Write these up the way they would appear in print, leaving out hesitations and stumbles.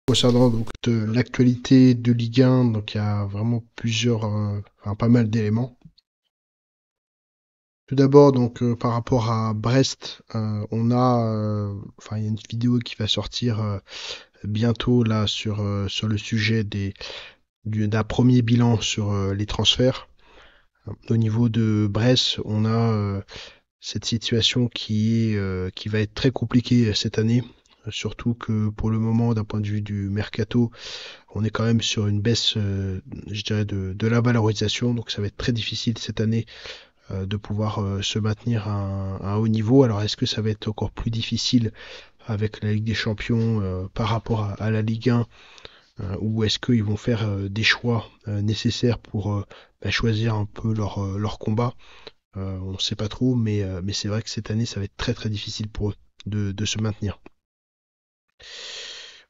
Concernant donc de l'actualité de Ligue 1, donc il y a vraiment pas mal d'éléments. Tout d'abord, donc par rapport à Brest, il y a une vidéo qui va sortir bientôt là sur le sujet d'un premier bilan sur les transferts. Au niveau de Brest, on a cette situation qui va être très compliquée cette année. Surtout que pour le moment, d'un point de vue du mercato, on est quand même sur une baisse, je dirais, de la valorisation. Donc ça va être très difficile cette année de pouvoir se maintenir à un haut niveau. Alors est-ce que ça va être encore plus difficile avec la Ligue des Champions par rapport à la Ligue 1 ou est-ce qu'ils vont faire des choix nécessaires pour choisir un peu leur combat? On ne sait pas trop, mais c'est vrai que cette année, ça va être très très difficile pour eux de se maintenir.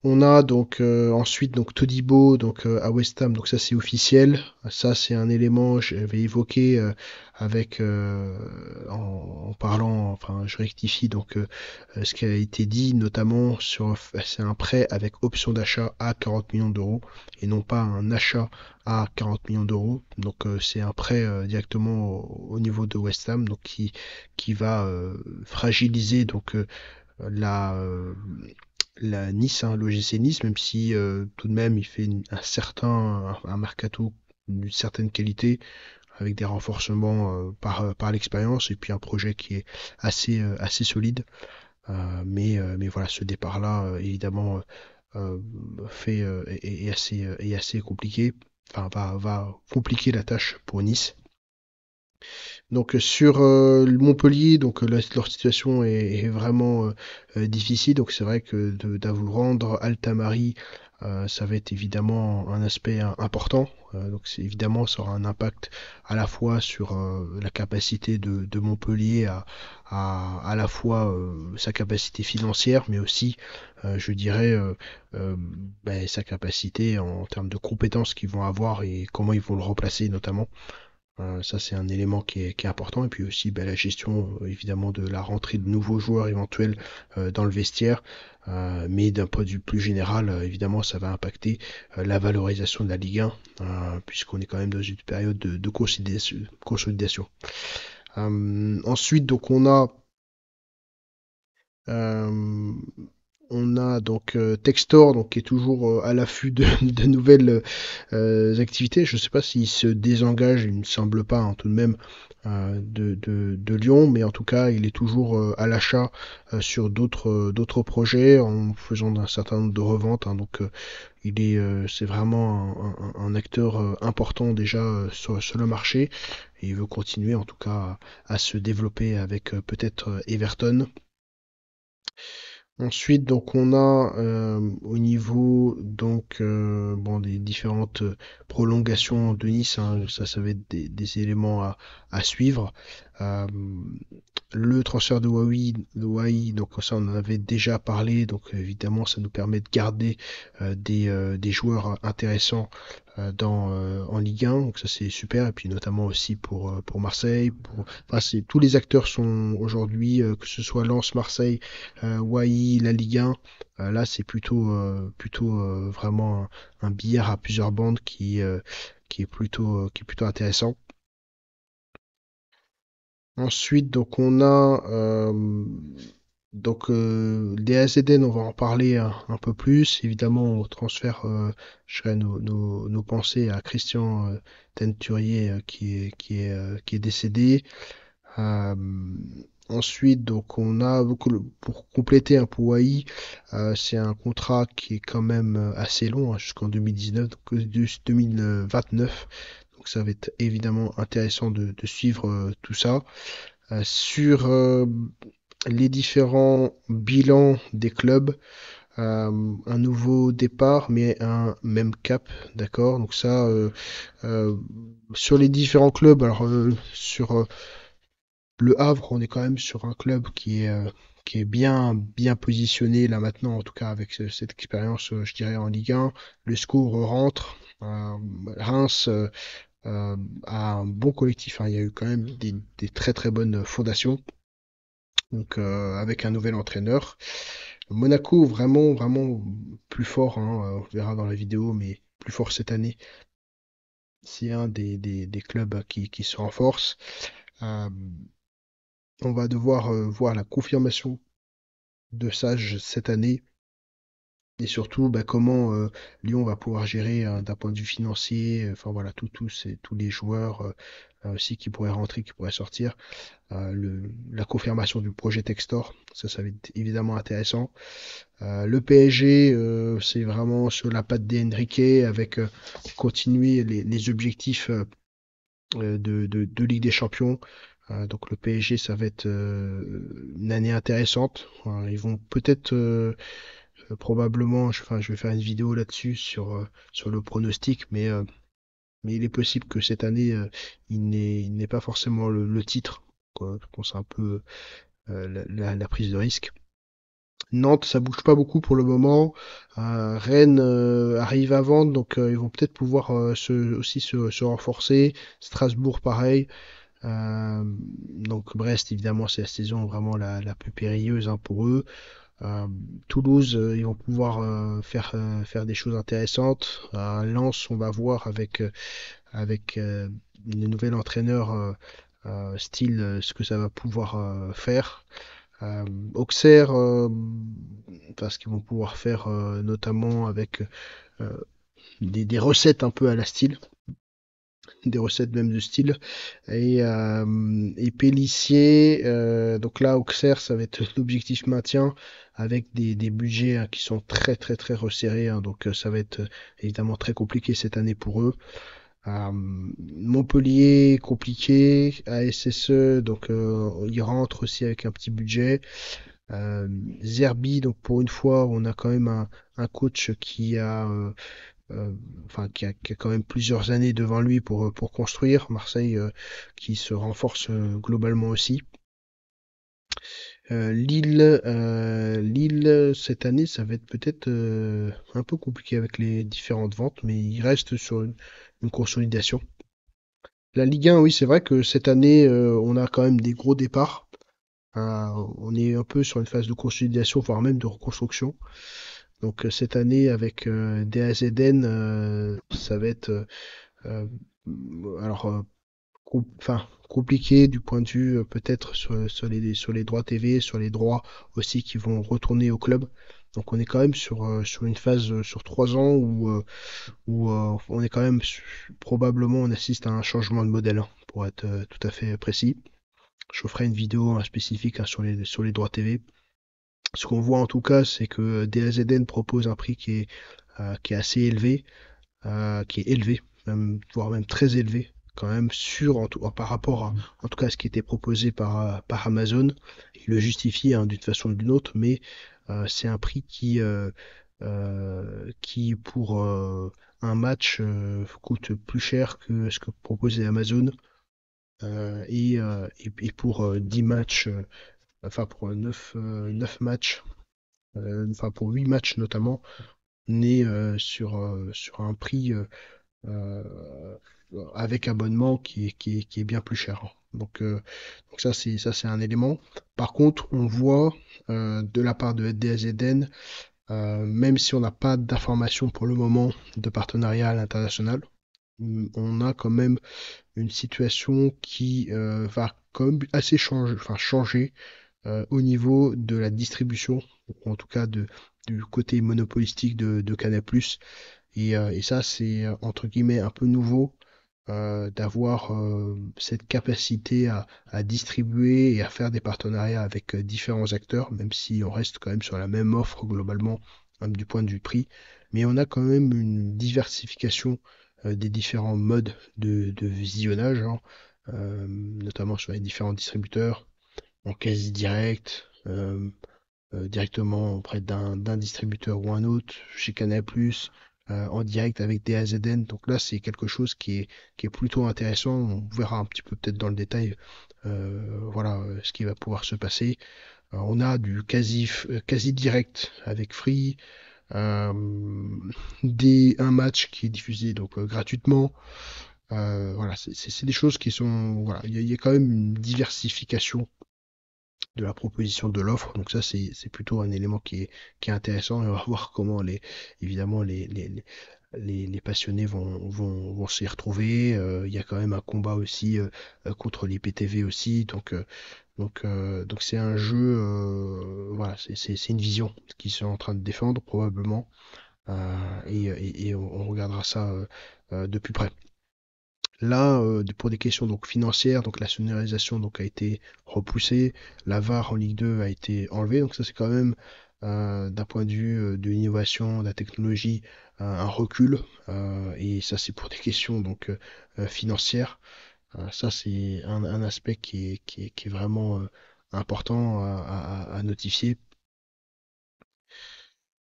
On a donc ensuite donc Todibo donc à West Ham, donc ça c'est officiel. Ça c'est un élément que j'avais évoqué avec en parlant, enfin je rectifie donc ce qui a été dit notamment sur c'est un prêt avec option d'achat à 40 millions d'euros et non pas un achat à 40 millions d'euros. Donc c'est un prêt directement au niveau de West Ham donc qui va fragiliser donc la la Nice, hein, l'OGC Nice, même si tout de même il fait un mercato d'une certaine qualité, avec des renforcements par l'expérience, et puis un projet qui est assez solide. Mais voilà, ce départ-là, évidemment, euh, est assez compliqué, enfin va compliquer la tâche pour Nice. Donc sur Montpellier, donc leur situation est vraiment difficile. Donc c'est vrai que rendre Altamari, ça va être évidemment un aspect important. Donc c'est évidemment ça aura un impact à la fois sur la capacité de Montpellier à la fois sa capacité financière, mais aussi je dirais euh, sa capacité en termes de compétences qu'ils vont avoir et comment ils vont le remplacer notamment. Ça, c'est un élément qui est important. Et puis aussi la gestion, évidemment, de la rentrée de nouveaux joueurs éventuels dans le vestiaire. Mais d'un point de vue plus général, évidemment, ça va impacter la valorisation de la Ligue 1, puisqu'on est quand même dans une période de consolidation. Ensuite, donc euh, on a donc Textor donc qui est toujours à l'affût de nouvelles activités. Je ne sais pas s'il se désengage, il ne me semble pas hein, tout de même de Lyon, mais en tout cas il est toujours à l'achat sur d'autres projets en faisant un certain nombre de reventes. Hein. Donc c'est vraiment un acteur important déjà sur le marché et il veut continuer en tout cas à se développer avec peut-être Everton. Ensuite, donc on a au niveau des différentes prolongations de Nice, hein, ça va être des éléments à suivre. Euh, le transfert de Wai, donc ça on en avait déjà parlé, donc évidemment ça nous permet de garder des joueurs intéressants en Ligue 1, donc ça c'est super, et puis notamment aussi pour Marseille. Enfin, tous les acteurs sont aujourd'hui, que ce soit Lens, Marseille, Wai, la Ligue 1, là c'est plutôt vraiment un billard à plusieurs bandes qui est plutôt intéressant. Ensuite, donc on a des AZN, on va en parler un peu plus. Évidemment, on transfère je dirais nos pensées à Christian Tenturier qui est décédé. Euh, Ensuite, donc on a pour compléter un pour Wai, c'est un contrat qui est quand même assez long, hein, jusqu'en 2019, donc 2029. Donc ça va être évidemment intéressant de suivre tout ça. Sur les différents bilans des clubs, un nouveau départ, mais un même cap, d'accord? Donc ça, euh, sur les différents clubs, alors sur le Havre, on est quand même sur un club qui est bien positionné là maintenant, en tout cas avec cette expérience, je dirais, en Ligue 1. Le SCO rentre. Reims a un bon collectif, hein. Il y a eu quand même des très très bonnes fondations, donc avec un nouvel entraîneur. Monaco, vraiment, vraiment plus fort, hein, on verra dans la vidéo, mais plus fort cette année. C'est un des clubs qui se renforce. Euh, on va devoir voir la confirmation de Sage cette année et surtout bah, comment Lyon va pouvoir gérer d'un point de vue financier, enfin voilà, tous les joueurs aussi qui pourraient rentrer, qui pourraient sortir. La confirmation du projet Textor, ça va être évidemment intéressant. Le PSG, c'est vraiment sur la patte d'Enrique avec continuer les objectifs de Ligue des Champions. Donc le PSG, ça va être une année intéressante. Ils vont peut-être probablement, enfin, je vais faire une vidéo là-dessus sur le pronostic, mais il est possible que cette année, il n'ait pas forcément le titre. Quoi. Je pense un peu la prise de risque. Nantes, ça bouge pas beaucoup pour le moment. Rennes arrive à vendre, donc ils vont peut-être pouvoir se renforcer. Strasbourg, pareil. Donc Brest, évidemment, c'est la saison vraiment la plus périlleuse hein, pour eux. Euh, Toulouse, ils vont pouvoir faire des choses intéressantes. Lens, on va voir avec le nouvel entraîneur style ce que ça va pouvoir faire. Euh, Auxerre, parce qu'ils vont pouvoir faire notamment avec euh, des recettes un peu à la style, des recettes même de style. Et Pélissier, donc là, Auxerre, ça va être l'objectif maintien avec des budgets hein, qui sont très très très resserrés. Hein, donc ça va être évidemment très compliqué cette année pour eux. Montpellier, compliqué. ASSE, donc il rentre aussi avec un petit budget. Zerbi, donc pour une fois, on a quand même un coach euh, qui a quand même plusieurs années devant lui pour construire. Marseille qui se renforce globalement aussi. Lille, cette année, ça va être peut-être un peu compliqué avec les différentes ventes, mais il reste sur une consolidation. La Ligue 1, oui, c'est vrai que cette année, on a quand même des gros départs. On est un peu sur une phase de consolidation, voire même de reconstruction. Donc cette année avec DAZN, ça va être euh, alors enfin compliqué du point de vue peut-être sur les droits TV, sur les droits aussi qui vont retourner au club. Donc on est quand même sur une phase sur 3 ans où on est quand même probablement on assiste à un changement de modèle hein, pour être tout à fait précis. Je ferai une vidéo hein, spécifique hein, sur les droits TV. Ce qu'on voit en tout cas, c'est que DAZN propose un prix qui est assez élevé, qui est élevé, voire même très élevé, quand même, par rapport en tout cas à ce qui était proposé par Amazon. Il le justifie hein, d'une façon ou d'une autre, mais c'est un prix qui pour un match, coûte plus cher que ce que proposait Amazon. Et pour 10 matchs, enfin pour 9 matchs, enfin pour 8 matchs notamment, on est sur un prix euh, avec abonnement qui est bien plus cher. Donc ça c'est un élément. Par contre, on voit de la part de DSZN, même si on n'a pas d'informations pour le moment de partenariat à l'international, on a quand même une situation qui va quand même assez changer au niveau de la distribution, ou en tout cas du côté monopolistique de Canal+. Et ça, c'est entre guillemets un peu nouveau d'avoir cette capacité à distribuer et à faire des partenariats avec différents acteurs, même si on reste quand même sur la même offre globalement hein, du point de vue prix. Mais on a quand même une diversification des différents modes de visionnage, hein, notamment sur les différents distributeurs, en quasi direct, directement auprès d'un distributeur ou un autre, chez Canal+, en direct avec DAZN. Donc là, c'est quelque chose qui est plutôt intéressant. On verra un petit peu peut-être dans le détail voilà, ce qui va pouvoir se passer. On a du quasi direct avec Free, euh, un match qui est diffusé donc gratuitement. Voilà, c'est des choses qui sont... Voilà, il y a quand même une diversification de la proposition de l'offre. Donc ça, c'est plutôt un élément qui est intéressant et on va voir comment évidemment, les passionnés vont s'y retrouver. Il y a quand même un combat aussi contre les PTV aussi. Donc c'est un jeu, voilà, c'est une vision qu'ils sont en train de défendre probablement. Et on regardera ça de plus près. Là, pour des questions donc financières, donc la sonorisation donc a été repoussée, la VAR en Ligue 2 a été enlevée, donc ça c'est quand même d'un point de vue de l'innovation, de la technologie, un recul, et ça c'est pour des questions donc financières. Ça c'est un aspect qui est vraiment important à notifier.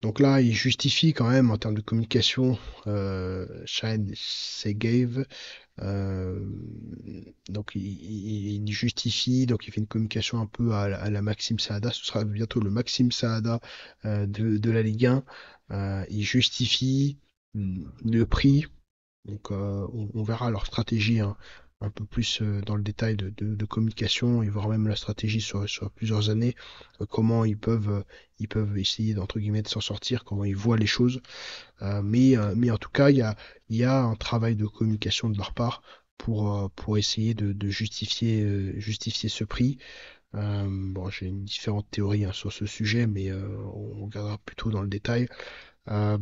Donc là, il justifie quand même en termes de communication, Shine Segev. Euh, donc il justifie, donc il fait une communication un peu à la Maxime Saada. Ce sera bientôt le Maxime Saada de la Ligue 1. Il justifie le prix. Donc on verra leur stratégie hein, un peu plus dans le détail de communication et voire même la stratégie sur plusieurs années. Comment ils peuvent essayer d'entre guillemets de s'en sortir, comment ils voient les choses. Mais en tout cas, il y a un travail de communication de leur part pour essayer de justifier, justifier ce prix. Bon, j'ai une différente théorie hein, sur ce sujet, mais on regardera plutôt dans le détail. Euh,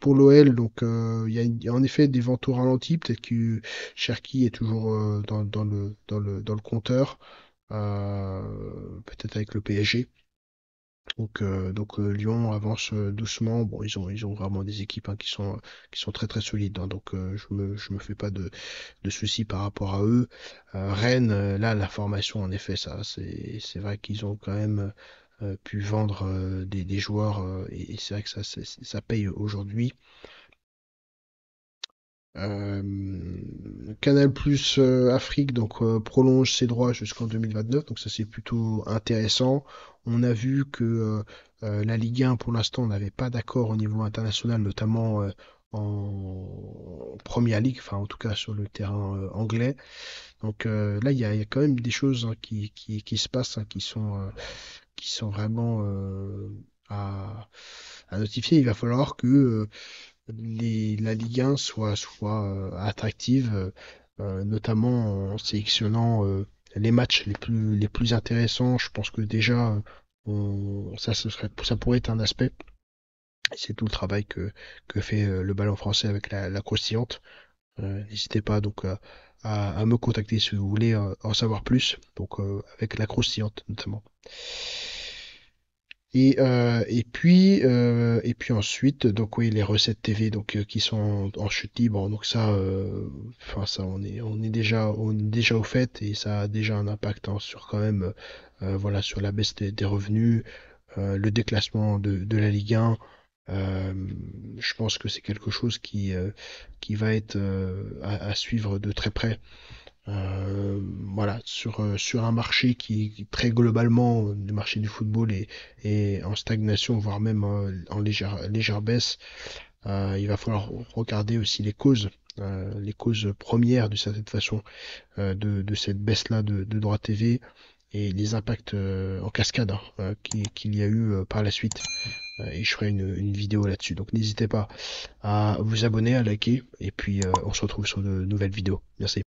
pour l'OL, donc il y a en effet des ventes au ralenti. Peut-être que Cherki est toujours dans le compteur, peut-être avec le PSG. Donc Lyon avance doucement. Bon, ils ont vraiment des équipes hein, qui sont très très solides. Hein, donc je me fais pas de soucis par rapport à eux. Rennes, là, la formation, en effet, ça, c'est vrai qu'ils ont quand même pu vendre des joueurs et c'est vrai que ça paye aujourd'hui. Canal Plus Afrique donc prolonge ses droits jusqu'en 2029, donc ça c'est plutôt intéressant. On a vu que la Ligue 1 pour l'instant n'avait pas d'accord au niveau international, notamment en Première Ligue, enfin en tout cas sur le terrain anglais. Donc là il y a quand même des choses hein, qui se passent, hein, qui sont vraiment à, à notifier. Il va falloir que la Ligue 1 soit attractive, notamment en sélectionnant les matchs les plus intéressants. Je pense que déjà, ça pourrait être un aspect. C'est tout le travail que fait le ballon français avec la croustillante. N'hésitez pas donc à me contacter si vous voulez en savoir plus, donc avec la croustillante notamment. Et puis ensuite, donc oui, les recettes TV donc qui sont en chute libre. Donc ça, enfin ça, on est déjà au fait et ça a déjà un impact hein, sur quand même, voilà, sur la baisse des revenus, le déclassement de la Ligue 1. Euh, je pense que c'est quelque chose qui va être à suivre de très près. Euh, voilà, sur un marché qui très globalement, le marché du football est en stagnation, voire même en légère baisse. Il va falloir regarder aussi les causes premières de certaine façon de cette baisse-là de droits TV et les impacts en cascade hein, qu'il y a eu par la suite. Et je ferai une vidéo là-dessus. Donc n'hésitez pas à vous abonner, à liker, et puis on se retrouve sur de nouvelles vidéos. Merci.